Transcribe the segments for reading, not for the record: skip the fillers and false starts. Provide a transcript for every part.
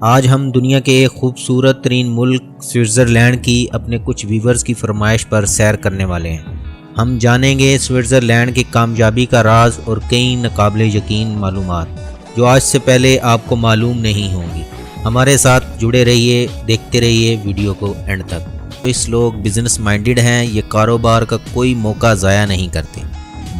آج ہم دنیا کے ایک خوبصورت ترین ملک سوئٹزرلینڈ کی اپنے کچھ ویورز کی فرمائش پر سیر کرنے والے ہیں۔ ہم جانیں گے سوئٹزرلینڈ کی کامیابی کا راز اور کئی ناقابل یقین معلومات جو آج سے پہلے آپ کو معلوم نہیں ہوں گی۔ ہمارے ساتھ جڑے رہیے، دیکھتے رہیے ویڈیو کو اینڈ تک۔ اس لوگ بزنس مائنڈڈ ہیں، یہ کاروبار کا کوئی موقع ضائع نہیں کرتے۔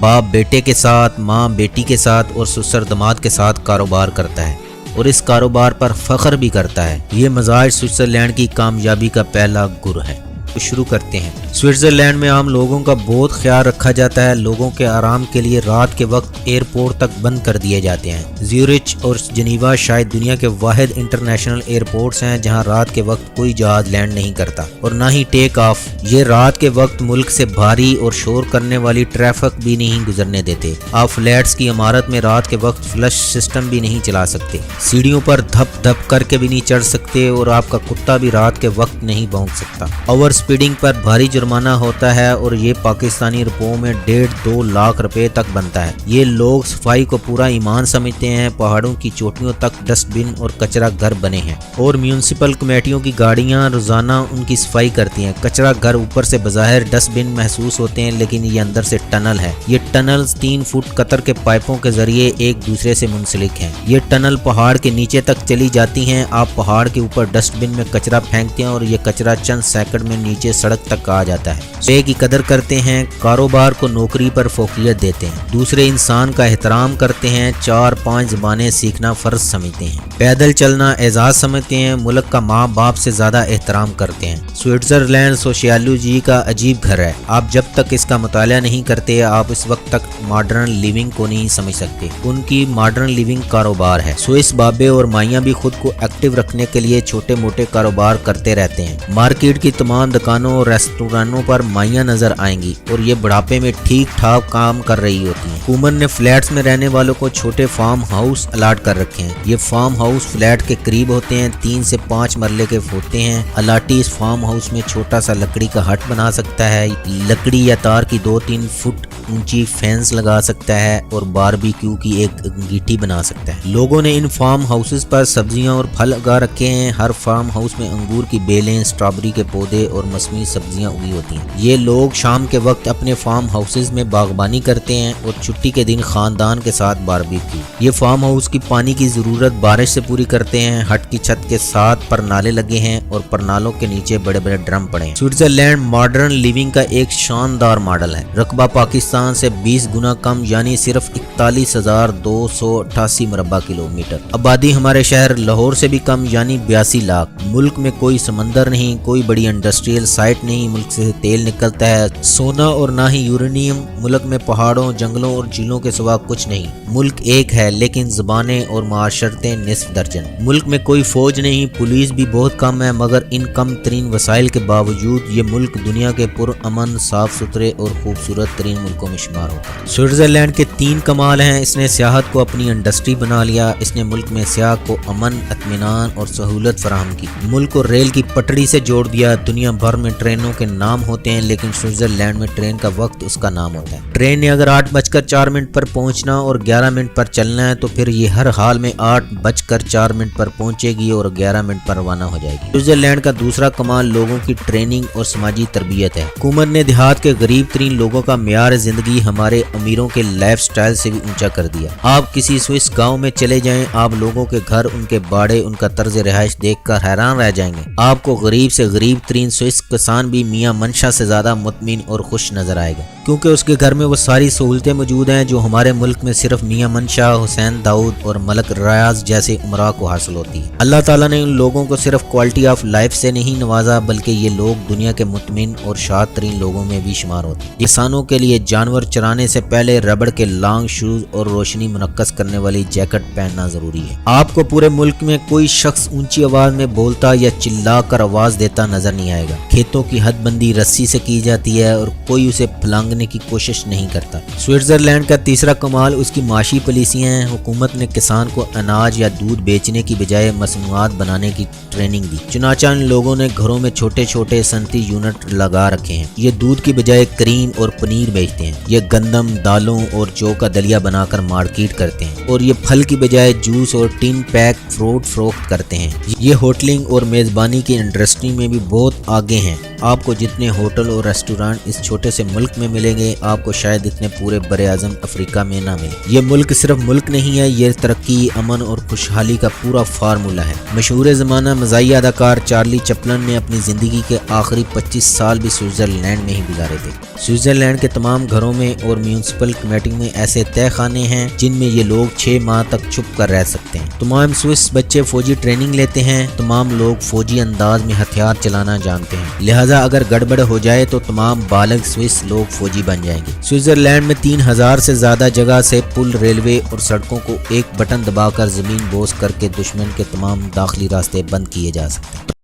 باپ بیٹے کے ساتھ، ماں بیٹی کے ساتھ اور سسر داماد کے ساتھ کاروبار کرتا ہے اور اس کاروبار پر فخر بھی کرتا ہے۔ یہ مزاج سوئٹزرلینڈ کی کامیابی کا پہلا گر ہے۔ تو شروع کرتے ہیں۔ سوئٹزرلینڈ میں عام لوگوں کا بہت خیال رکھا جاتا ہے۔ لوگوں کے آرام کے لیے رات کے وقت ایئرپورٹ تک بند کر دیے جاتے ہیں۔ زیورچ اور جنیوا شاید دنیا کے واحد انٹرنیشنل ایئرپورٹس ہیں جہاں رات کے وقت کوئی جہاز لینڈ نہیں کرتا اور نہ ہی ٹیک آف۔ یہ رات کے وقت ملک سے بھاری اور شور کرنے والی ٹریفک بھی نہیں گزرنے دیتے۔ آپ فلیٹس کی عمارت میں رات کے وقت فلش سسٹم بھی نہیں چلا سکتے، سیڑھیوں پر دھپ دھپ کر کے بھی نہیں چڑھ سکتے اور آپ کا کتا بھی رات کے وقت نہیں بھونک سکتا۔ اوور سپیڈنگ پر بھاری جرمانہ ہوتا ہے اور یہ پاکستانی روپوں میں 1.5-2 لاکھ روپے تک بنتا ہے۔ یہ لوگ صفائی کو پورا ایمان سمجھتے ہیں۔ پہاڑوں کی چوٹیوں تک ڈسٹ بن اور کچرا گھر بنے ہیں اور میونسپل کمیٹیوں کی گاڑیاں روزانہ ان کی صفائی کرتی ہیں۔ کچرا گھر اوپر سے بظاہر ڈسٹ بن محسوس ہوتے ہیں لیکن یہ اندر سے ٹنل ہے۔ یہ ٹنلز 3 فٹ قطر کے پائپوں کے ذریعے ایک دوسرے سے منسلک ہیں۔ یہ ٹنل پہاڑ کے نیچے تک چلی جاتی ہیں۔ آپ پہاڑ کے اوپر ڈسٹ بن میں کچرا پھینکتے ہیں اور یہ کچرا چند سیکنڈ میں نیچے سڑک تک آ جاتا ہے۔ پیسے کی قدر کرتے ہیں، کاروبار کو نوکری پر فوقیت دیتے ہیں، دوسرے انسان کا احترام کرتے ہیں، 4-5 زبانیں سیکھنا فرض سمجھتے ہیں، پیدل چلنا اعزاز سمجھتے ہیں، ملک کا ماں باپ سے زیادہ احترام کرتے ہیں۔ سوئٹزرلینڈ سوشیالوجی کا عجیب گھر ہے۔ آپ جب تک اس کا مطالعہ نہیں کرتے آپ اس وقت تک ماڈرن لیونگ کو نہیں سمجھ سکتے۔ ان کی ماڈرن لیونگ کاروبار ہے۔ سوئس بابے اور مائیاں بھی خود کو ایکٹیو رکھنے کے لیے چھوٹے موٹے کاروبار کرتے رہتے ہیں۔ مارکیٹ کی تمام دکانوں اور ریسٹورانوں پر مائیاں نظر آئیں گی اور یہ بڑھاپے میں ٹھیک ٹھاک کام کر رہی ہوتی ہیں۔ حکومت نے فلیٹس میں رہنے والوں کو چھوٹے فارم ہاؤس الاٹ کر رکھے ہیں۔ یہ فارم ہاؤس فلیٹ کے قریب ہوتے ہیں، 3 سے 5 مرلے کے ہوتے ہیں۔ الاٹی اس فارم ہاؤس میں چھوٹا سا لکڑی کا ہٹ بنا سکتا ہے، لکڑی یا تار کی 2-3 فٹ اونچی فینس لگا سکتا ہے اور باربیکیو کی ایک انگیٹھی بنا سکتا ہے۔ لوگوں نے ان فارم ہاؤسز پر سبزیاں اور پھل اگا رکھے ہیں۔ ہر فارم ہاؤس میں انگور کی بیلیں، اسٹرابری کے پودے اور موسمی سبزیاں اگی ہوتی ہیں۔ یہ لوگ شام کے وقت اپنے فارم ہاؤسز میں باغبانی کرتے ہیں اور چھٹی کے دن خاندان کے ساتھ باربیکیو۔ یہ فارم ہاؤس کی پانی کی ضرورت بارش سے پوری کرتے ہیں۔ ہٹ کی چھت کے ساتھ پرنالے لگے ہیں اور پرنالوں کے نیچے بڑے بڑے ڈرم پڑے ہیں۔ سوئٹزرلینڈ ماڈرن لیونگ کا ایک شاندار ماڈل ہے۔ رقبہ پاکستان سے 20 گنا کم یعنی صرف 41,288 مربع کلومیٹر۔ آبادی ہمارے شہر لاہور سے بھی کم یعنی 82 لاکھ۔ ملک میں کوئی سمندر نہیں، کوئی بڑی انڈسٹریل سائٹ نہیں، ملک سے تیل نکلتا ہے، سونا اور نہ ہی یورینیم۔ ملک میں پہاڑوں، جنگلوں اور جھیلوں کے سوا کچھ نہیں۔ ملک ایک ہے لیکن زبانیں اور معاشرتیں نصف درجن۔ ملک میں کوئی فوج نہیں، پولیس بھی بہت کم ہے، مگر ان کم ترین وسائل کے باوجود یہ ملک دنیا کے پرامن، صاف ستھرے اور خوبصورت ترین ملکوں میں شمار ہوتا ہے۔ سوئٹزرلینڈ کے 3 کمال ہیں۔ اس نے سیاحت کو اپنی انڈسٹری بنا لیا۔ اس نے ملک میں سیاح کو امن، اطمینان اور سہولت فراہم کی۔ ملک کو ریل کی پٹڑی سے جوڑ دیا۔ دنیا بھر میں ٹرینوں کے نام ہوتے ہیں لیکن سوئٹزرلینڈ میں ٹرین کا وقت اس کا نام ہوتا ہے۔ ٹرین نے اگر 8:04 پر پہنچنا اور 11 پر چلنا ہے تو پھر یہ ہر حال میں 8:04 پر پہنچے گی اور 11 پر روانہ ہو جائے گی۔ سوئٹزرلینڈ کا دوسرا کمال لوگوں کی ٹریننگ اور سماجی تربیت ہے۔ حکومت نے دیہات کے غریب ترین لوگوں کا معیار زندگی ہمارے امیروں کے لائف سٹائل سے بھی اونچا کر دیا۔ آپ کسی سوئس گاؤں میں چلے جائیں، آپ لوگوں کے گھر، ان کے باڑے، ان کا طرز رہائش دیکھ کر حیران رہ جائیں گے۔ آپ کو غریب سے غریب ترین سوئس کسان بھی میاں منشا سے زیادہ مطمئن اور خوش نظر آئے گا کیونکہ اس کے گھر میں وہ ساری سہولتیں موجود ہیں جو ہمارے ملک میں صرف میاں منشا، حسین داؤد اور ملک ریاض جیسے امراء کو حاصل ہوتی ہے۔ اللہ تعالیٰ نے ان لوگوں کو صرف کوالٹی آف لائف سے نہیں نوازا بلکہ یہ لوگ دنیا کے مطمئن اور شاد ترین لوگوں میں بھی شمار ہوتے ہیں۔ کسانوں کے لیے جانور چرانے سے پہلے ربڑ کے لانگ شوز اور روشنی منعکس کرنے والی جیکٹ پہننا ضروری ہے۔ آپ کو پورے ملک میں کوئی شخص اونچی آواز میں بولتا یا چلا کر آواز دیتا نظر نہیں آئے گا۔ کھیتوں کی حد بندی رسی سے کی جاتی ہے اور کوئی اسے پھلانگنے کی کوشش نہیں کرتا۔ سوئٹزرلینڈ کا تیسرا کمال اس کی معاشی پالیسیاں ہیں۔ حکومت نے کسان کو اناج یا دودھ بیچنے کی بجائے مصنوعات بنانے کی ٹریننگ دی، چنانچہ ان لوگوں نے گھروں میں چھوٹے چھوٹے صنعتی یونٹ لگا رکھے ہیں۔ یہ دودھ کی بجائے کریم اور پنیر بیچتے ہیں۔ ہیں۔ یہ گندم، دالوں اور جو کا دلیا بنا کر مارکیٹ کرتے ہیں اور یہ پھل کی بجائے جوس اور ٹن پیک فروٹ فروخت کرتے ہیں۔ یہ ہوٹلنگ اور میزبانی کی انڈسٹری میں بھی بہت آگے ہیں۔ آپ کو جتنے ہوٹل اور ریسٹورانٹ اس چھوٹے سے ملک میں ملیں گے، آپ کو شاید اتنے پورے بر اعظم افریقہ میں نہ ملے۔ یہ ملک صرف ملک نہیں ہے، یہ ترقی، امن اور خوشحالی کا پورا فارمولہ ہے۔ مشہور زمانہ مزاحیہ اداکار چارلی چپلن نے اپنی زندگی کے آخری 25 سال بھی سوئٹزرلینڈ میں ہی گزارے تھے۔ سوئٹزرلینڈ کے تمام گھروں میں اور میونسپل کمیٹی میں ایسے تہہ خانے ہیں جن میں یہ لوگ 6 ماہ تک چھپ کر رہ سکتے ہیں۔ تمام سوئس بچے فوجی ٹریننگ لیتے ہیں، تمام لوگ فوجی انداز میں ہتھیار چلانا جانتے ہیں، لہٰذا اگر گڑبڑ ہو جائے تو تمام بالغ سوئس لوگ فوجی بن جائیں گے۔ سوئٹزرلینڈ میں 3000 سے زیادہ جگہ سے پل، ریلوے اور سڑکوں کو ایک بٹن دبا کر زمین بوس کر کے دشمن کے تمام داخلی راستے بند کیے جا سکتے ہیں۔